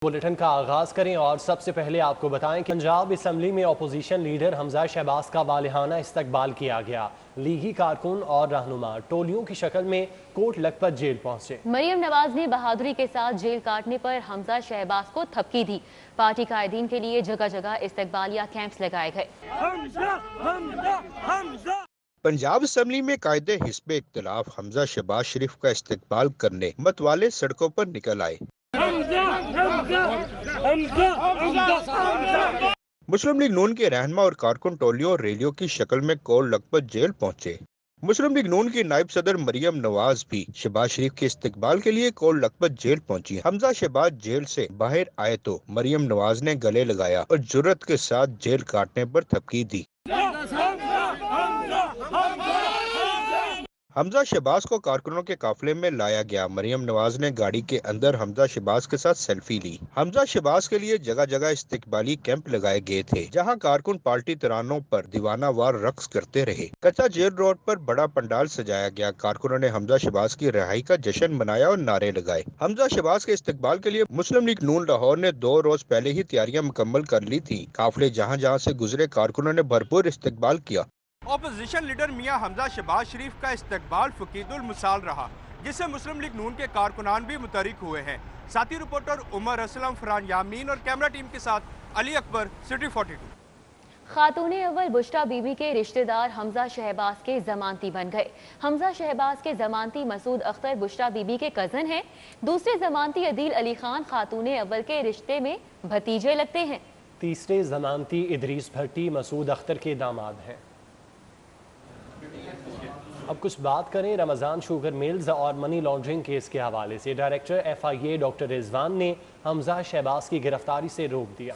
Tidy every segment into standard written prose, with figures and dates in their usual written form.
Bulletin का आगाज करें और सबसे पहले आपको बताएं कि पंजाब असम्बली में अपोजिशन लीडर हमजा शहबाज का वालिहाना इस्तकबाल किया गया। लीगी कारकुन और रहनुमा टोलियों की शक्ल में कोट लखपत जेल पहुंचे। मरियम नवाज ने बहादुरी के साथ जेल काटने पर हमजा शहबाज को थपकी दी। पार्टी कायदीन के लिए जगह जगह इस्तकबालिया कैंप्स लगाए गए। पंजाब असम्बली में कायदे हिस्ब इख्तिलाफ हमजा शहबाज शरीफ का इस्तकबाल करने मतवाले सड़कों पर निकल आए। मुस्लिम लीग नून के रहनमा और कारकुन टोलियों और रैलियों की शक्ल में कोट लखपत जेल पहुंचे। मुस्लिम लीग नून की नायब सदर मरियम नवाज भी शहबाज शरीफ के इस्तकबाल के लिए कोट लखपत जेल पहुंची। हमजा शहबाज जेल से बाहर आए तो मरियम नवाज ने गले लगाया और जुर्रत के साथ जेल काटने पर थपकी दी। हमजा शहबाज को कारकुनों के काफिले में लाया गया। मरियम नवाज ने गाड़ी के अंदर हमजा शहबाज के साथ सेल्फी ली। हमजा शहबाज के लिए जगह जगह इस्तकबाली कैंप लगाए गए थे, जहां कारकुन पार्टी तरानों पर दीवानावार रक्स करते रहे। कच्चा जेल रोड पर बड़ा पंडाल सजाया गया। कारकुनों ने हमजा शहबाज की रिहाई का जश्न मनाया और नारे लगाए। हमजा शहबाज के इस्तकबाल के लिए मुस्लिम लीग नून लाहौर ने 2 रोज पहले ही तैयारियां मुकम्मल कर ली थी। काफिले जहाँ जहाँ से गुजरे कारकुनों ने भरपूर इस्तकबाल किया। अपोजिशन लीडर मियां हमजा शहबाज शरीफ का इस्तकबाल फकीदुल मिसाल रहा, जिससे मुस्लिम लीग नून के कारकुनान भी मुतहरिक हुए हैं। साथी रिपोर्टर उमर असलम, फरहान यामीन और कैमरा टीम के साथ अली अकबर, सिटी 42। खातूने अव्वल बुश्रा बीबी के रिश्तेदार हमजा शहबाज के जमानती बन गए। हमजा शहबाज के जमानती मसूद अख्तर बुश्रा बीबी के कजन हैं। दूसरे जमानती अदील अली खान खातूने अव्वल के रिश्ते में भतीजे लगते हैं। तीसरे जमानती इदरीस भट्टी मसूद अख्तर के दामाद हैं। अब कुछ बात करें रमज़ान शुगर मिल्स और मनी लॉन्ड्रिंग केस के हवाले से। डायरेक्टर FIA डॉक्टर रिजवान ने हमजा शहबाज की गिरफ्तारी से रोक दिया।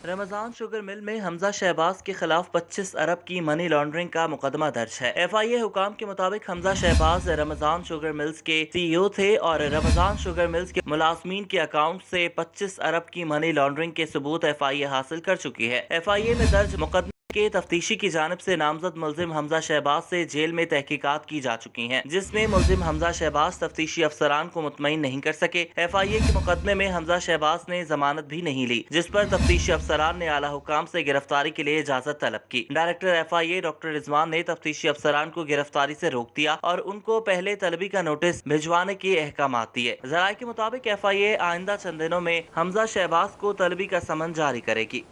रमज़ान शुगर मिल में हमजा शहबाज के खिलाफ 25 अरब की मनी लॉन्ड्रिंग का मुकदमा दर्ज है। FIA हुकाम के मुताबिक हमजा शहबाज रमज़ान शुगर मिल्स के CEO थे और रमज़ान शुगर मिल्स के मुलाजमीन के अकाउंट से 25 अरब की मनी लॉन्ड्रिंग के सबूत FIA हासिल कर चुकी है। FIA में दर्ज मुकदमे के तफ्तीशी की जानिब से नामजद मुलजिम हमजा शहबाज से जेल में तहकीकात की जा चुकी हैं, जिसमें मुलजिम हमजा शहबाज तफ्तीशी अफसरान को मुतमईन नहीं कर सके। FIA के मुकदमे में हमजा शहबाज ने जमानत भी नहीं ली, जिस पर तफ्तीशी अफसरान ने आला हुकाम से गिरफ्तारी के लिए इजाजत तलब की। डायरेक्टर FIA डॉक्टर रिजवान ने तफ्तीशी अफसरान को गिरफ्तारी से रोक दिया और उनको पहले तलबी का नोटिस भिजवाने के अहकामात दिए। ज़राए के मुताबिक FIA आइंदा चंद दिनों में हमजा शहबाज को तलबी का समन जारी करेगी।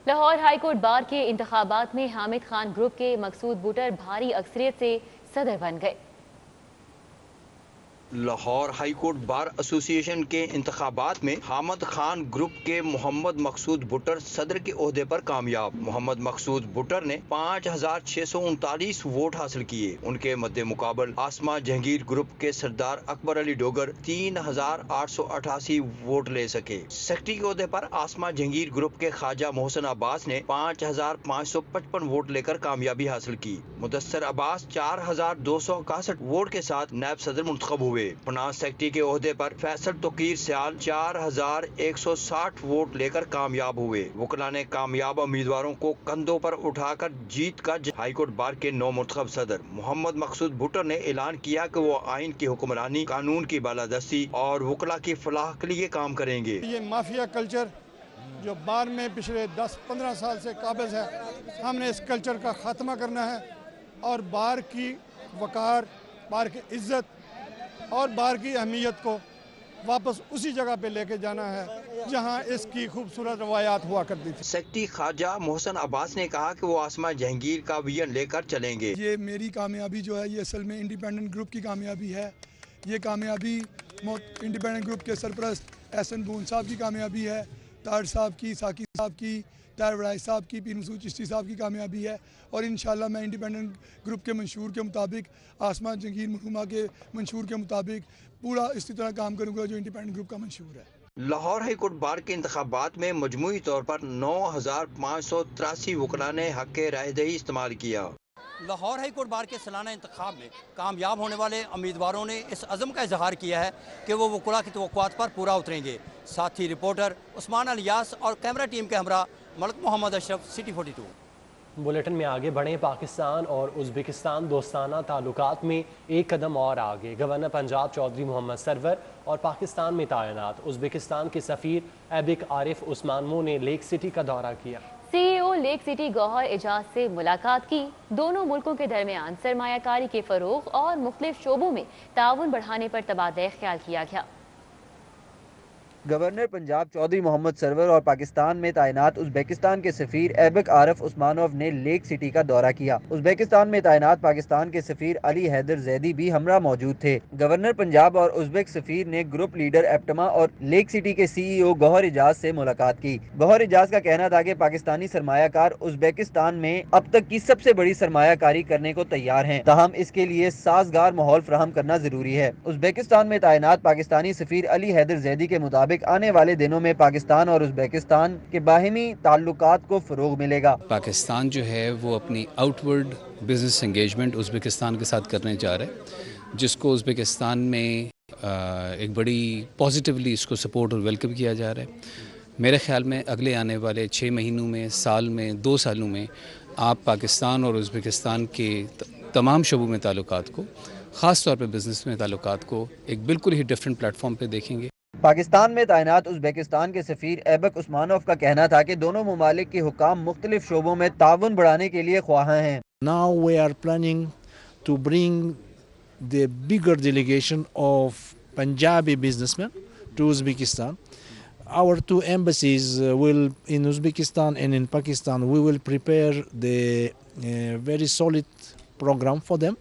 लाहौर हाईकोर्ट बार के इंतखाबात में हामिद खान ग्रुप के मकसूद बुटर भारी अक्सरियत से सदर बन गए। Lahore high court bar association के इंतखाबात में हामिद खान ग्रुप के मोहम्मद मकसूद बुटर सदर के ओहदे पर कामयाब। मोहम्मद मकसूद बुटर ने 5639 वोट हासिल किए। उनके मद्दे मुकाबल आसमा जहांगीर ग्रुप के सरदार अकबर अली डोगर 3888 वोट ले सके। सेक्रेटरी के ओहदे पर आसमा जहांगीर ग्रुप के ख्वाजा मोहसिन अब्बास ने 5555 वोट लेकर कामयाबी हासिल की। मुदस्सर अब्बास 4261 वोट के साथ नायब सदर मुंतखब हुए। फाइनेंस सेक्रेटरी के ओहदे पर फैसल तोकीर सियाल 4160 वोट लेकर कामयाब हुए। वकला ने कामयाब उम्मीदवारों को कंधों पर उठाकर जीत का हाईकोर्ट बार के नौ मुंतखब सदर मोहम्मद मकसूद भुट्टर ने ऐलान किया कि वो आइन की हुक्मरानी, कानून की बालादस्ती और वकला की फलाह के लिए काम करेंगे। ये माफिया कल्चर जो बार में पिछले 10-15 साल से काबिज है, हमने इस कल्चर का खात्मा करना है और बार की वकार, बार की इज्जत और बार की अहमियत को वापस उसी जगह पे लेके जाना है जहां इसकी खूबसूरत रवायात हुआ करती थी। सेक्रेटरी ख्वाजा मोहसिन अब्बास ने कहा कि वो आसमा जहांगीर का विजन लेकर चलेंगे। ये मेरी कामयाबी जो है ये असल में इंडिपेंडेंट ग्रुप की कामयाबी है। ये कामयाबी इंडिपेंडेंट ग्रुप के सरपरस्त एहसन बून साहब की कामयाबी है, तार साहब की, साकी साहब की, तार वड़ाई साहब की, पीर मसूद चिश्ती साहब की कामयाबी है। और इंशाल्लाह मैं इंडिपेंडेंट ग्रुप के मंशूर के मुताबिक, आसमा जहांगीर मरहूमा के मंशूर के मुताबिक पूरा इसी तरह काम करूँगा जो इंडिपेंडेंट ग्रुप का मंशूर है। लाहौर हाई कोर्ट बार के इंतखाबात में मजमूई तौर पर 9583 वकला ने हक रायदही इस्तेमाल किया। लाहौर हाई कोर्ट बार के सालाना इंतखाब में कामयाब होने वाले उम्मीदवारों ने इस अज़म का इजहार किया है कि वो वकला की तवक्कुआत पर पूरा उतरेंगे। साथी रिपोर्टर उस्मान अलियास और कैमरा टीम के हमरा मलिक मोहम्मद अशरफ, सिटी 42। बुलेटिन में आगे बढ़ें। पाकिस्तान और उज़्बेकिस्तान दोस्ताना ताल्लुकात में एक कदम और आगे। गवर्नर पंजाब चौधरी मोहम्मद सरवर और पाकिस्तान में तैनात उज़्बेकिस्तान के सफ़ीर ऐबिक आरिफ उस्मानोव ने लेक सिटी का दौरा किया। CEO lake city Gohar Ejaz से मुलाकात की। दोनों मुल्कों के दरमियान सरमायाकारी के फ़रोग़ और मुख्तलिफ शोबों में ताउन बढ़ाने पर तबादला ख्याल किया गया। गवर्नर पंजाब चौधरी मोहम्मद सरवर और पाकिस्तान में तैनात उज़्बेकिस्तान के सफ़ीर ऐबिक आरिफ उस्मानोव ने लेक सिटी का दौरा किया। उज़्बेकिस्तान में तैनात पाकिस्तान के सफ़ीर अली हैदर जैदी भी हमरा मौजूद थे। गवर्नर पंजाब और उज़्बेक सफ़ीर ने ग्रुप लीडर एप्टमा और लेक सिटी के CEO गौहर एजाज से मुलाकात की। गौहर एजाज का कहना था कि पाकिस्तानी सरमायाकार उज़्बेकिस्तान में अब तक की सबसे बड़ी सरमायाकारी करने को तैयार हैं, ताहम इसके लिए साजगार माहौल फराहम करना जरूरी है। उज़्बेकिस्तान में तैनात पाकिस्तानी सफ़ीर अली हैदर जैदी के मुताबिक आने वाले दिनों में पाकिस्तान और उज़्बेकिस्तान के बाहिमी ताल्लुकात को फ़रोग़ मिलेगा। पाकिस्तान जो है वो अपनी आउटवर्ड बिज़नेस एंगेजमेंट उज़्बेकिस्तान के साथ करने जा रहा है, जिसको उज़्बेकिस्तान में एक बड़ी पॉजिटिवली इसको सपोर्ट और वेलकम किया जा रहा है। मेरे ख़्याल में अगले आने वाले 6 महीनों में, साल में, 2 सालों में आप पाकिस्तान और उज़्बेकिस्तान के तमाम शोबों में ताल्लुकात को, ख़ास तौर पर बिज़नेस में ताल्लुकात को एक बिल्कुल ही डिफरेंट प्लेटफॉर्म पर देखेंगे। पाकिस्तान में तैनात उज़्बेकिस्तान के सफ़ीर ऐबिक उस्मानोव का कहना था कि दोनों ममालिक के हुकाम मुख्तलिफ शोबों में ताउन बढ़ाने के लिए ख्वाह हैं। Now we are planning to bring the bigger delegation of Punjabi businessmen to Uzbekistan. Our 2 embassies will in Uzbekistan and in Pakistan. We will prepare the very solid program for them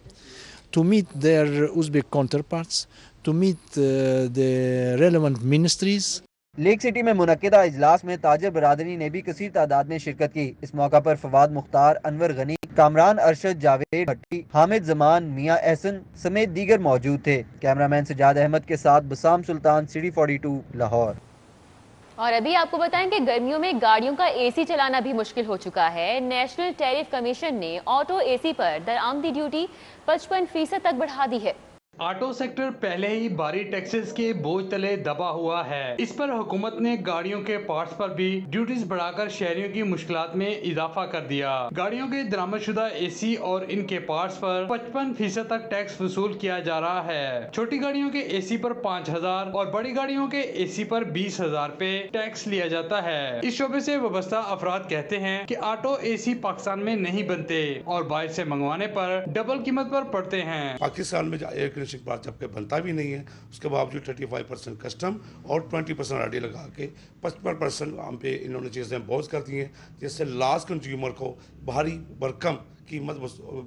to meet their Uzbek counterparts, to meet the relevant ministries. Lake city में मुनक्किदा इजलास में ताजर बरादरी ने भी कसीर तादाद में शिरकत की। इस मौका पर फवाद मुख्तार, अनवर गनी, कामरान अरशद, जावेद भट्टी, हामिद जमान, मियां एहसन समेत दीगर मौजूद थे। कैमरामैन सजाद अहमद के साथ बसाम सुल्तान, City 42, लाहौर। और अभी आपको बताएं कि गर्मियों में गाड़ियों का AC चलाना भी मुश्किल हो चुका है। नेशनल टैरिफ कमीशन ने ऑटो AC पर दरआमदी ड्यूटी 55% तक बढ़ा दी है। ऑटो सेक्टर पहले ही भारी टैक्सेस के बोझ तले दबा हुआ है। इस पर हुकूमत ने गाड़ियों के पार्ट्स पर भी ड्यूटीज बढ़ाकर शहरियों की मुश्किलात में इजाफा कर दिया। गाड़ियों के दरामदशुदा AC और इनके पार्ट्स पर 55% तक टैक्स वसूल किया जा रहा है। छोटी गाड़ियों के AC पर 5000 और बड़ी गाड़ियों के AC पर 20,000 रुपए टैक्स लिया जाता है। इस शोबे से वाबस्ता अफराद कहते हैं कि ऑटो AC पाकिस्तान में नहीं बनते और बाहर से मंगवाने पर डबल कीमत पर पड़ते हैं। पाकिस्तान में बात जबकि बनता भी नहीं है, उसके बावजूद 35% कस्टम और 20% आरडी लगा के 55% हम पे इन्होंने चीज़ें बोझ कर दी हैं, जिससे लास्ट कंज्यूमर को भारी भरकम कीमत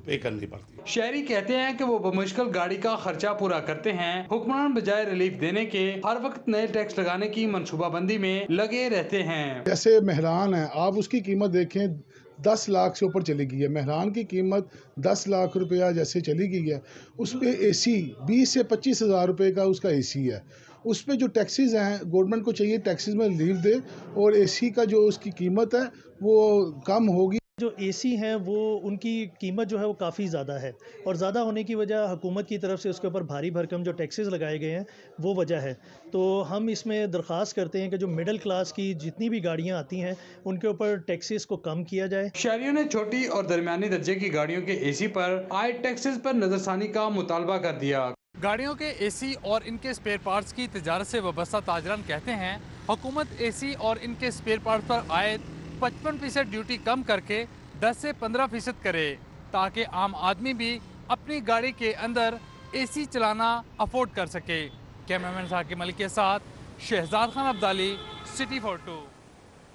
पे करनी पड़ती है। शहरी कहते हैं कि वो बमुश्किल गाड़ी का खर्चा पूरा करते हैं। हुक्मरान बजाय रिलीफ देने के हर वक्त नए टैक्स लगाने की मनसूबाबंदी में लगे रहते हैं। जैसे मेहरान है, आप उसकी कीमत देखें 10 लाख से ऊपर चली गई है। मेहरान की कीमत 10 लाख रुपया जैसे चली गई है, उस पर AC 20 से 25 हज़ार रुपये का उसका AC है। उस पर जो टैक्सेस हैं, गवर्नमेंट को चाहिए टैक्सेस में रिलीफ दे और AC का जो उसकी कीमत है वो कम होगी। जो AC हैं वो उनकी कीमत जो है वो काफ़ी ज़्यादा है और ज़्यादा होने की वजह हुकूमत की तरफ से उसके ऊपर भारी भरकम जो टैक्सेस लगाए गए हैं वो वजह है। तो हम इसमें दरख्वास्त करते हैं कि जो मिडिल क्लास की जितनी भी गाड़ियां आती हैं उनके ऊपर टैक्सेस को कम किया जाए। शहरियों ने छोटी और दरमियानी दर्जे की गाड़ियों के AC पर आए टैक्सेस पर नजरसानी का मुतालबा कर दिया। गाड़ियों के AC और इनके स्पेयर पार्ट्स की तिजारत से वाबस्ता ताजरान कहते हैं हुकूमत AC और इनके स्पेयर पार्ट्स पर आए 55% ड्यूटी कम करके 10 से 15% करे ताकि आम आदमी भी अपनी गाड़ी के अंदर AC चलाना अफोर्ड कर सके। कैमरामैन साकिब मलिक के साथ Shahzad Khan Abdali, City 42।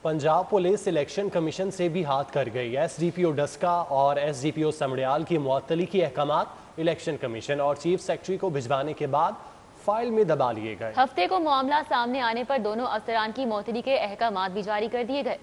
Punjab police election commission से भी हाथ कर गई। SDPO डस्का और SDPO समड़ियाल की मुअत्तली के अहकामात इलेक्शन कमीशन और चीफ सेक्रेटरी को भिजवाने के बाद फाइल में दबा लिए गए। हफ्ते को मामला सामने आने पर दोनों अफसरान की मुअत्तली के अहकामात भी जारी कर दिए गए।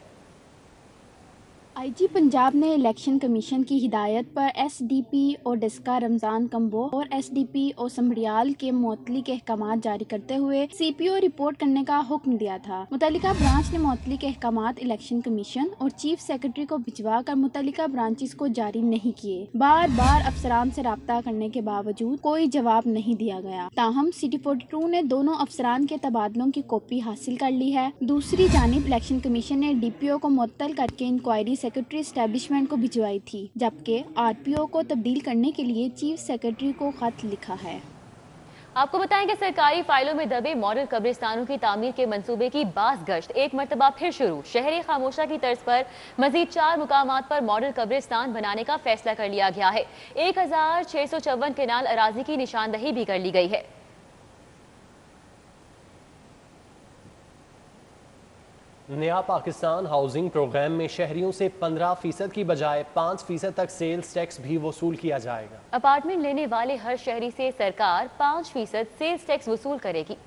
IG पंजाब ने इलेक्शन कमीशन की हिदायत पर SDPO डस्का रमज़ान कम्बो और SDPO समड़ियाल के मुअत्तली के अहकामात जारी करते हुए CPO रिपोर्ट करने का हुक्म दिया था। मुतल्लिका ब्रांच ने मुअत्तली के अहकामात इलेक्शन कमीशन और चीफ सेक्रेटरी को भिजवा कर मुतल्लिका ब्रांचेस को जारी नहीं किए। बार बार अफसरान से राब्ता करने के बावजूद कोई जवाब नहीं दिया गया। ताहम City 42 ने दोनों अफसरान के तबादलों की कॉपी हासिल कर ली है। दूसरी जानिब इलेक्शन कमीशन ने DPO को मुअत्तल करके इंक्वायरी सेक्रेटरी एस्टेब्लिशमेंट को भिजवाई थी, जबकि आरपीओ को तब्दील करने के लिए चीफ सेक्रेटरी को खत लिखा है। आपको बताएं कि सरकारी फाइलों में दबे मॉडल कब्रिस्तानों की तामीर के मंसूबे की बास गश्त एक मरतबा फिर शुरू। शहरी खामोशा की तर्ज पर मजीद 4 मुकामात पर मॉडल कब्रिस्तान बनाने का फैसला कर लिया गया है। 1654 केनाल अराजी की निशानदही भी कर ली गई है। नया पाकिस्तान हाउसिंग प्रोग्राम में शहरियों से 15% की बजाय 5% तक सेल्स टैक्स भी वसूल किया जाएगा। अपार्टमेंट लेने वाले हर शहरी से सरकार 5% सेल्स टैक्स वसूल करेगी।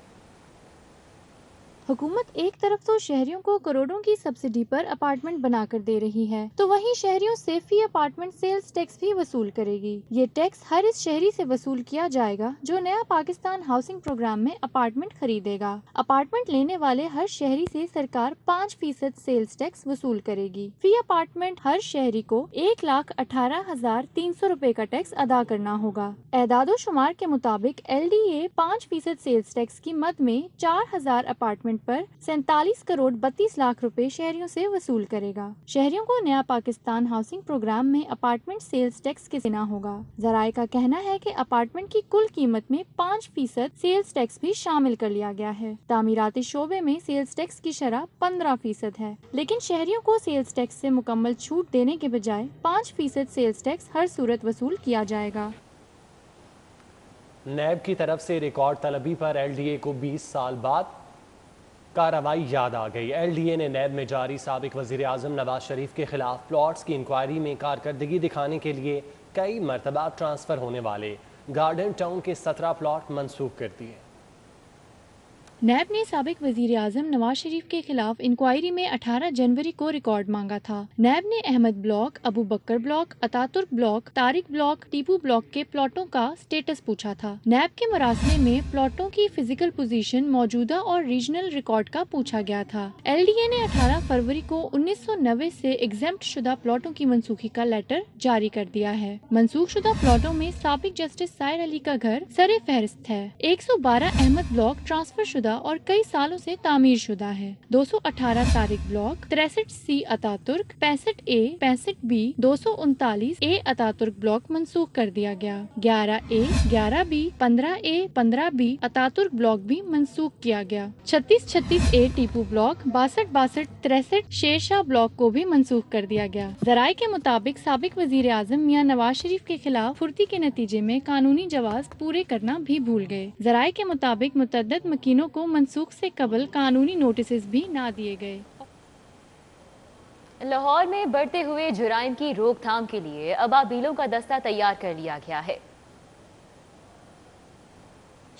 हुकूमत एक तरफ तो शहरियों को करोड़ों की सब्सिडी पर अपार्टमेंट बनाकर दे रही है, तो वहीं शहरियों से फी अपार्टमेंट सेल्स टैक्स भी वसूल करेगी। ये टैक्स हर इस शहरी से वसूल किया जाएगा जो नया पाकिस्तान हाउसिंग प्रोग्राम में अपार्टमेंट खरीदेगा। अपार्टमेंट लेने वाले हर शहरी से सरकार 5% सेल्स टैक्स वसूल करेगी। फी अपार्टमेंट हर शहरी को 1,18,300 रुपए का टैक्स अदा करना होगा। एदादो शुमार के मुताबिक LDA 5% सेल्स टैक्स की मद में 4,000 अपार्टमेंट पर 47 करोड़ 32 लाख रुपए शहरियों से वसूल करेगा। शहरियों को नया पाकिस्तान हाउसिंग प्रोग्राम में अपार्टमेंट सेल्स टैक्स के देना होगा। जराए का कहना है कि अपार्टमेंट की कुल कीमत में 5% सेल्स टैक्स भी शामिल कर लिया गया है। तामीराती शोबे में सेल्स टैक्स की शरह 15% है, लेकिन शहरियों को सेल्स टैक्स से मुकम्मल छूट देने के बजाय 5% सेल्स टैक्स हर सूरत वसूल किया जाएगा। नैब की तरफ से रिकॉर्ड तलबी पर LDA को 20 साल बाद कार्रवाई याद आ गई। LDA ने नैब में जारी साबिक वज़ीर आज़म नवाज शरीफ के खिलाफ प्लॉट्स की इंक्वायरी में कारकर्दगी दिखाने के लिए कई मरतबा ट्रांसफ़र होने वाले गार्डन टाउन के 17 प्लॉट मंसूख कर दिए। नैब ने साबिक वजीर आजम नवाज शरीफ के खिलाफ इंक्वायरी में 18 जनवरी को रिकॉर्ड मांगा था। नैब ने Ahmad block, Abu Bakr block, Ataturk block, Tariq block, Tipu block के प्लॉटों का स्टेटस पूछा था। नैब के मरासले में प्लॉटों की फिजिकल पोजीशन, मौजूदा और रीजनल रिकॉर्ड का पूछा गया था। LDA ने 18 फरवरी को 1990 से एग्जेम्प्ट शुदा प्लॉटों की मनसूखी का लेटर जारी कर दिया है। मनसूख शुदा प्लॉटों में साबिक जस्टिस सायर अली का घर सरे फहरिस्त है। 112 अहमद ब्लॉक ट्रांसफर शुदा और कई सालों से तामीर शुदा है। 218 Tariq block, 63C Ataturk, 65A, 65B, 239A Ataturk block मंसूख कर दिया गया। 11A, 11B, 15A, 15B Ataturk block भी मंसूख किया गया। 36A Tipu block, 62, 63 Sher Shah block को भी मंसूख कर दिया गया। जराये के मुताबिक साबिक वजीर आजम मियां नवाज शरीफ के खिलाफ फुर्ती के नतीजे में कानूनी जवाज पूरे करना भी भूल गए। जराये के मुताबिक मुतअद्दिद मकीनों को मंसूख से कबल कानूनी नोटिस भी ना दिए गए। लाहौर में बढ़ते हुए जुराइम की रोकथाम के लिए अबाबीलों का दस्ता तैयार कर लिया गया है।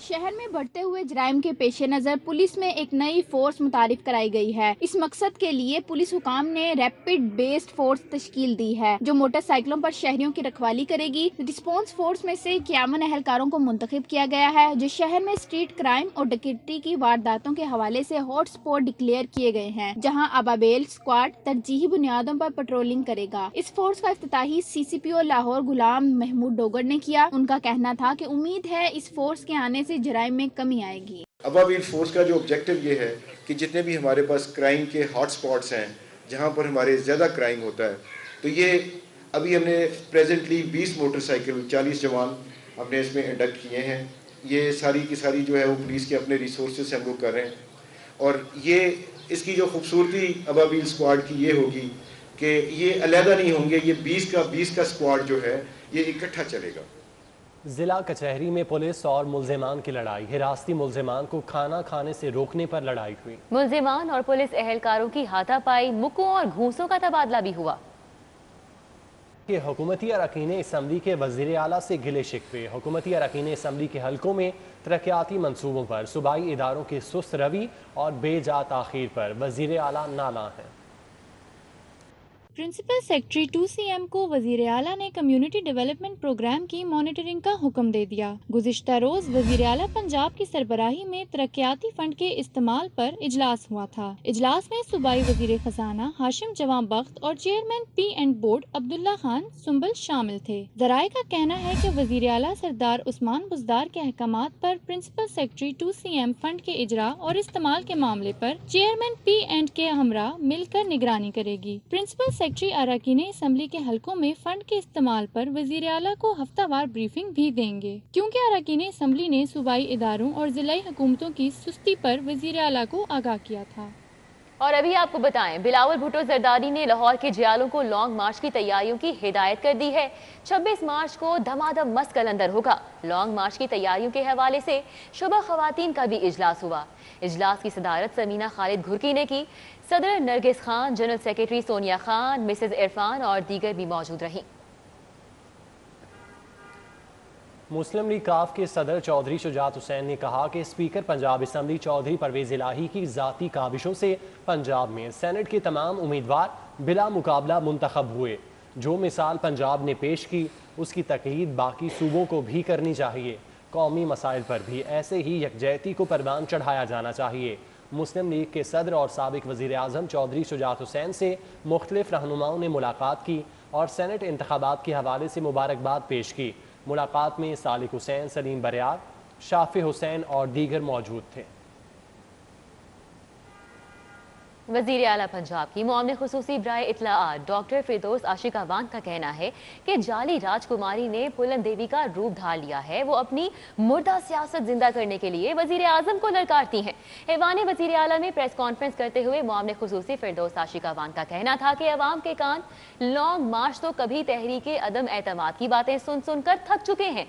शहर में बढ़ते हुए जराइम के पेश नज़र पुलिस में एक नई फोर्स मुतारिफ कराई गई है। इस मकसद के लिए पुलिस हुकाम ने रैपिड बेस्ड फोर्स तश्कील दी है, जो मोटरसाइकिलों पर शहरियों की रखवाली करेगी। रिस्पॉन्स फोर्स में से 51 एहलकारों को मुंतखब किया गया है, जो शहर में स्ट्रीट क्राइम और डकैती की वारदातों के हवाले से हॉट स्पॉट डिक्लेयर किए गए हैं, जहां अबाबेल स्क्वाड तरजीही बुनियादों पर पेट्रोलिंग करेगा। इस फोर्स का इफ्तिताही CCPO लाहौर गुलाम महमूद डोगर ने किया। उनका कहना था कि उम्मीद है इस फोर्स के आने से जराइम में कमी आएगी। अबाबील फोर्स का जो ऑब्जेक्टिव ये है कि जितने भी हमारे पास क्राइम के हॉट स्पॉट्स हैं, जहाँ पर हमारे ज़्यादा क्राइम होता है, तो ये अभी हमने प्रेजेंटली 20 मोटरसाइकिल 40 जवान हमने इसमें इंडक्ट किए हैं। ये सारी की सारी जो है वो पुलिस के अपने रिसोर्सेज से हम लोग कर रहे हैं। और ये इसकी जो खूबसूरती अबाबील स्क्वाड की ये होगी कि ये अलहदा नहीं होंगे, ये 20 का स्क्वाड जो है ये इकट्ठा चलेगा। जिला कचहरी में पुलिस और मुल्जिमान की लड़ाई। हिरासती मुल्जिमान को खाना खाने से रोकने पर लड़ाई हुई। मुल्जिमान और पुलिस एहलकारों की हाथापाई, मुक्कों और घूंसों का तबादला भी हुआ। कि हुकूमती अरकान असम्बली के वज़ीर आला से गिले शिकवे। हुकूमती अरकान असम्बली के हलकों में तरक्याती मंसूबों पर सूबाई इदारों की सुस्त रवि और बेजा ताख़ीर पर वज़ीर आला नाला है। प्रिंसिपल सेक्रेटरी 2CM को वजीर आला ने कम्युनिटी डेवलपमेंट प्रोग्राम की मॉनिटरिंग का हुक्म दे दिया। गुज़िश्ता रोज वजीर आला पंजाब की सरबराही में तरक्याती फंड के इस्तेमाल पर इजलास हुआ था। इजलास में सूबाई वजीर खजाना हाशिम जवां बख्त और chairman P&D board Abdullah Khan Sumbal शामिल थे। जराये का कहना है कि वजीर आला सरदार उस्मान बुज़दार के अहकामात पर प्रिंसिपल सेक्रेटरी 2CM फंड के इजरा और इस्तेमाल के मामले पर चेयरमैन P&D के हमरा मिलकर निगरानी करेगी। प्रिंसिपल सेक्रेटरी अरकान असम्बली के हलकों में फंड के इस्तेमाल पर वज़ीर आला को हफ्तावार ब्रीफिंग भी देंगे, क्योंकि अरकान असम्बली ने सूबाई इदारों और ज़िलाई हुकूमतों की सुस्ती पर वज़ीर आला को आगाह किया था। और अभी आपको बताएं, बिलावल भुट्टो जरदारी ने लाहौर के जियालों को लॉन्ग मार्च की तैयारियों की हिदायत कर दी है। 26 मार्च को धमाधम मस्त कलंदर होगा। लॉन्ग मार्च की तैयारियों के हवाले से शुबा खवातीन का भी इजलास हुआ। इजलास की सदारत समीना खालिद घुरकी ने की। सदर Nargis Khan, general secretary Sonia Khan, Mrs Irfan और दीगर भी मौजूद रहीं। मुस्लिम लीग काफ के सदर चौधरी शुजात हुसैन ने कहा कि स्पीकर पंजाब असम्बली चौधरी परवेज इलाही की ज़ाती काविशों से पंजाब में सेनेट के तमाम उम्मीदवार बिला मुकाबला मुंतखब हुए। जो मिसाल पंजाब ने पेश की उसकी तकलीद बाकी सूबों को भी करनी चाहिए। कौमी मसाइल पर भी ऐसे ही यकजहती को परवान चढ़ाया जाना चाहिए। मुस्लिम लीग के सदर और साबिक वज़ीर आज़म चौधरी शुजात हुसैन से मुख्तलिफ रहनुमाओं ने मुलाकात की और सेनेट इंतखाबात के हवाले से मुबारकबाद पेश की। मुलाकात में सालिक हुसैन, सलीम बरियार, शाफी हुसैन और दीगर मौजूद थे। वज़ीर आला पंजाब की मामले खुसूसी ब्राए इत्तलाआत डॉक्टर फिरदौस आशिक अवान का कहना है कि जाली राजकुमारी ने पुलन देवी का रूप धार लिया है। वो अपनी मुर्दा सियासत जिंदा करने के लिए वज़ीर आज़म को ललकारती हैं। ऐवान वज़ीर आला में प्रेस कॉन्फ्रेंस करते हुए मामले खुसूसी फिरदौस आशिक अवान का कहना था कि अवाम के कान लॉन्ग मार्च तो कभी तहरीके अदम एतमाद की बातें सुन सुनकर थक चुके हैं।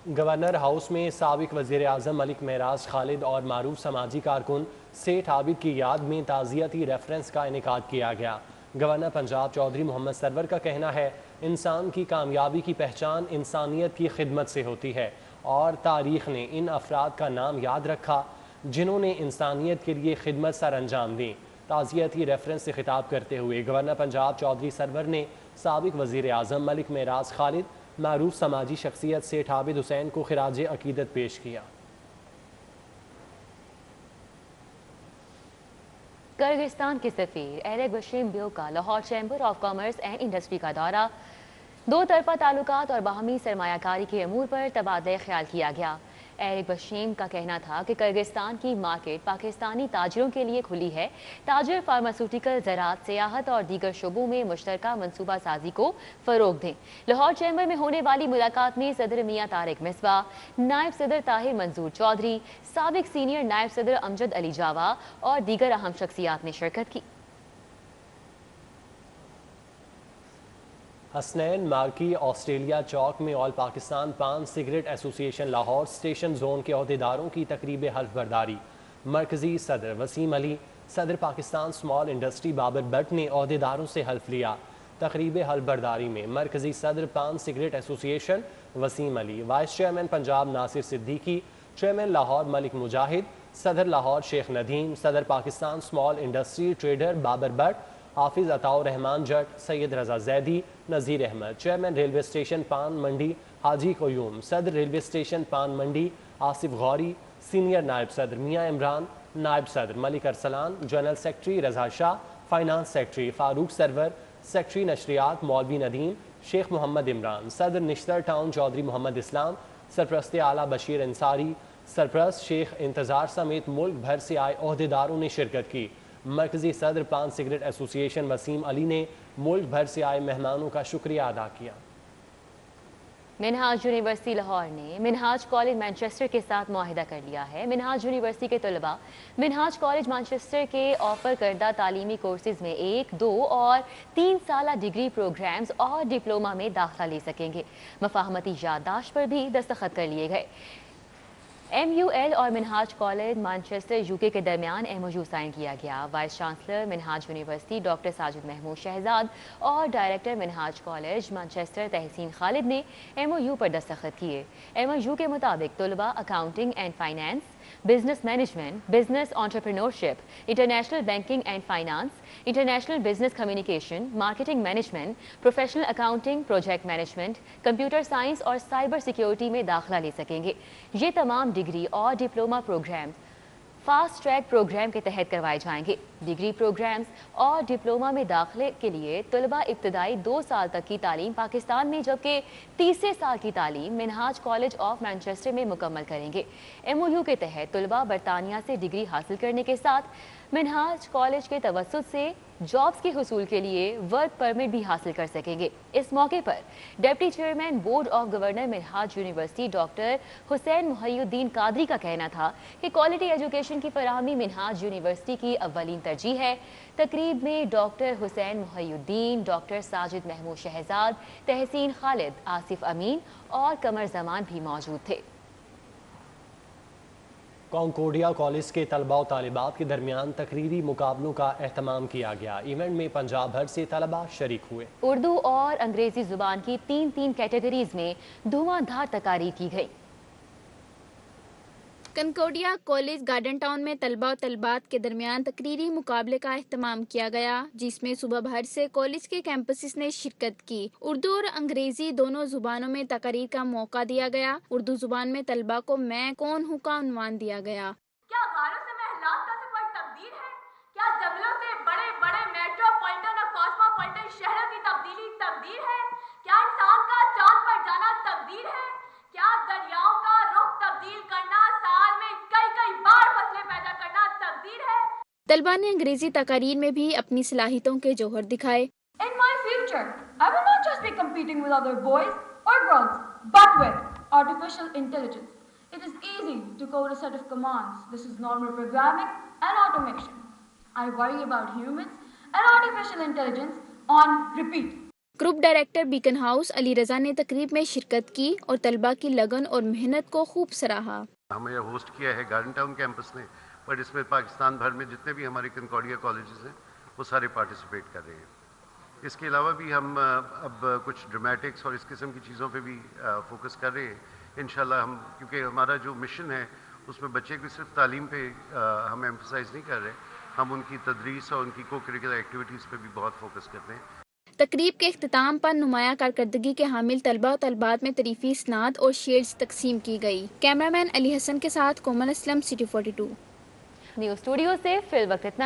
गवर्नर हाउस में साबिक वज़ीर आज़म मलिक महराज खालिद और मारूफ समाजी कारकुन सेठ आबिद की याद में ताज़ियती रेफरेंस का इनेकाद किया गया। गवर्नर पंजाब चौधरी मोहम्मद सरवर का कहना है, इंसान की कामयाबी की पहचान इंसानियत की खिदमत से होती है और तारीख़ ने इन अफराद का नाम याद रखा जिन्होंने इंसानियत के लिए खिदमत सर अंजाम दी। ताज़ियती रेफरेंस से खिताब करते हुए गवर्नर पंजाब चौधरी सरवर ने साबिक वज़ीर आज़म मलिक महराज खालिद, मारूफ समाजी शख्सियत सेठ आबिद हुसैन को खिराज अकीदत पेश किया। किर्गिस्तान के सफीर एरिक बशीमबियोव का Lahore chamber of commerce and industry का दौरा। दो तरफा ताल्लुकात और बाहमी सरमायाकारी के अमूर पर तबादला ख्याल किया गया। एरिक बशीम का कहना था कि किर्गिस्तान की मार्केट पाकिस्तानी ताजरों के लिए खुली है। ताजर फार्मास्यूटिकल, ज़राअत, सियाहत और दीगर शोबों में मुश्तरका मनसूबा साजी को फ़रोग दें। लाहौर चैम्बर में होने वाली मुलाकात में सदर मियां तारिक मिसबा, नायब सदर ताहिर मंजूर चौधरी, साबिक सीनियर नायब सदर अमजद अली जावा और दीगर अहम शख्सियात ने शिरकत की। हसनैन मार्की ऑस्ट्रेलिया चौक में ऑल पाकिस्तान पान cigarette association Lahore station zone के अहदेदारों की तकरीब हल्फ बर्दारी। मरकजी सदर वसीम अली, सदर पाकिस्तान स्मॉल इंडस्ट्री बाबर भट्ट ने अहदेदारों से हल्फ लिया। तकरीब हल्फ बर्दारी में मरकजी सदर पान cigarette association Waseem Ali, vice chairman Punjab Nasir Siddiqui, chairman Lahore Malik Mujahid, सदर लाहौर शेख नदीम, सदर Pakistan small industry trader Babar Bhatt, Hafiz Ataur Rahman Jatt, Syed Raza Zaidi, Nazir Ahmad, chairman railway station पान मंडी हाजी कोयूम, सदर रेलवे स्टेशन पान मंडी आसिफ गौरी, सीनियर नायब सदर मियाँ इमरान, नायब सदर Malik Arsalan, general secretary Raza Shah, finance secretary Farooq Sarwar, secretary नशरियात मौलवी नदीम, शेख मोहम्मद इमरान, सदर निश्तर टाउन चौधरी मोहम्मद इस्लाम, सरप्रस्त आला बशीर अंसारी, सरप्रस्त शेख इंतज़ार समेत मुल्क भर से आए अहदेदारों ने शिरकत की। मरकजी सदर पान सिगरेट एसोसिएशन वसीम अली ने मुल्क भर से आए मेहमानों का शुक्रिया अदा किया। मिनहाज यूनिवर्सिटी लाहौर ने मिनहाज कॉलेज मैनचेस्टर के साथ मुआहिदा कर लिया है। मिनहाज यूनिवर्सिटी के तलबा मिनहाज कॉलेज मैनचेस्टर के ऑफर करदा तालीमी कोर्सेज में 1, 2 और 3 साला डिग्री प्रोग्राम्स और डिप्लोमा में दाखिला ले सकेंगे। मफाहमती याददाश्त पर भी दस्तखत कर लिए गए। MUL और मिनहाज कॉलेज मैनचेस्टर UK के दरमियान MOU साइन किया गया। Vice chancellor Minhaj university doctor Sajid Mahmood Shahzad और director Minhaj college Manchester Tehseen Khalid ने MOU पर दस्तखत किए। MOU के मुताबिक तलबा accounting and finance, business management, business entrepreneurship, international banking and finance, international business communication, marketing management, professional accounting, project management, computer science और cyber security में दाखिला ले सकेंगे। ये तमाम डिग्री और diploma program fast track program के तहत करवाए जाएंगे। डिग्री प्रोग्राम्स और डिप्लोमा में दाखिले के लिए तलबा इब्तदाई 2 साल तक की तालीम पाकिस्तान में, जबकि तीसरे साल की तालीम मिनहाज कॉलेज ऑफ मैनचेस्टर में मुकम्मल करेंगे। MOU के तहत तलबा बरतानिया से डिग्री हासिल करने के साथ मिनहाज कॉलेज के तवस्सुत से जॉब्स के हुसूल के लिए वर्क परमिट भी हासिल कर सकेंगे। इस मौके पर deputy chairman board of governor Minhaj university doctor Hussain Mohiuddin Qadri का कहना था कि क्वालिटी एजुकेशन की फराहमी मिनहाज यूनिवर्सिटी की अव्वलीन तरजीह है। तकरीब में डॉक्टर हुसैन मुहय्युद्दीन, डॉक्टर साजिद महमूद शहजाद, तहसीन खालिद, आसिफ अमीन और कमर जमान भी मौजूद थे। कॉन्कोर्डिया कॉलेज के तलबा और तालिबात के दरमियान तकरीरी मुकाबलों का एहतमाम किया गया। इवेंट में पंजाब भर से तलबा शरीक हुए। उर्दू और अंग्रेजी जुबान की 3 कैटेगरीज में धुआंधार तकारीर की गई। कॉन्कोर्डिया कॉलेज गार्डन टाउन में तलबा और तलबात के दरमियान तकरीरी मुकाबले का एहतमाम किया गया, जिसमें सुबह भर से कॉलेज के कैंपसेस ने शिरकत की। उर्दू और अंग्रेजी दोनों जुबानों में तकरीर का मौका दिया गया। उर्दू जुबान में तलबा को मैं कौन हूँ का उन्वान दिया गया। क्या गारों से महलात का सफर तब्दील है? क्या जंगलों से बड़े बड़े मेट्रोपॉलिटन और कॉस्मोपॉलिटन शहरों की तब्दीली तब्दील है? क्या इंसान का चांद पर जाना तब्दील है? क्या दरियाओं का रुख तब्दील करना, साल में कई बार फसलें पैदा करना तब्दील है? तलबा ने अंग्रेजी तकारीर में भी अपनी सलाहियतों के जौहर दिखाए। In my future, I will not just be competing with other boys or girls, but with artificial intelligence. It is easy to code a set of commands. This is normal programming and automation. I worry about humans and artificial intelligence on repeat. Group director Beaconhouse Ali Raza ने तकरीब में शिरकत की और तलबा की लगन और मेहनत को खूब सराहा। हमें होस्ट किया है गार्डन टाउन कैंपस ने, पर इसमें पाकिस्तान भर में जितने भी हमारे कॉन्कोर्डिया कॉलेजेस हैं वो सारे पार्टिसिपेट कर रहे हैं। इसके अलावा भी हम अब कुछ ड्रामेटिक्स और इस किस्म की चीज़ों पे भी फोकस कर रहे हैं इंशाल्लाह। हम क्योंकि हमारा जो मिशन है उसमें बच्चे की सिर्फ तालीम पे हम एम्फसाइज नहीं कर रहे, हम उनकी तदरीस और उनकी को करिकुलर एक्टिविटीज़ पे भी बहुत फोकस करते हैं। तकरीब के इख्तिताम पर नुमाया कारकर्दगी के हामिल तलबा और तलबात में तरीफी स्नाद और शेड्स तकसीम की गई। कैमरामैन अली हसन के साथ कोमल असलम, सिटी 42 न्यूज़ स्टूडियो से फिल वक्त इतना।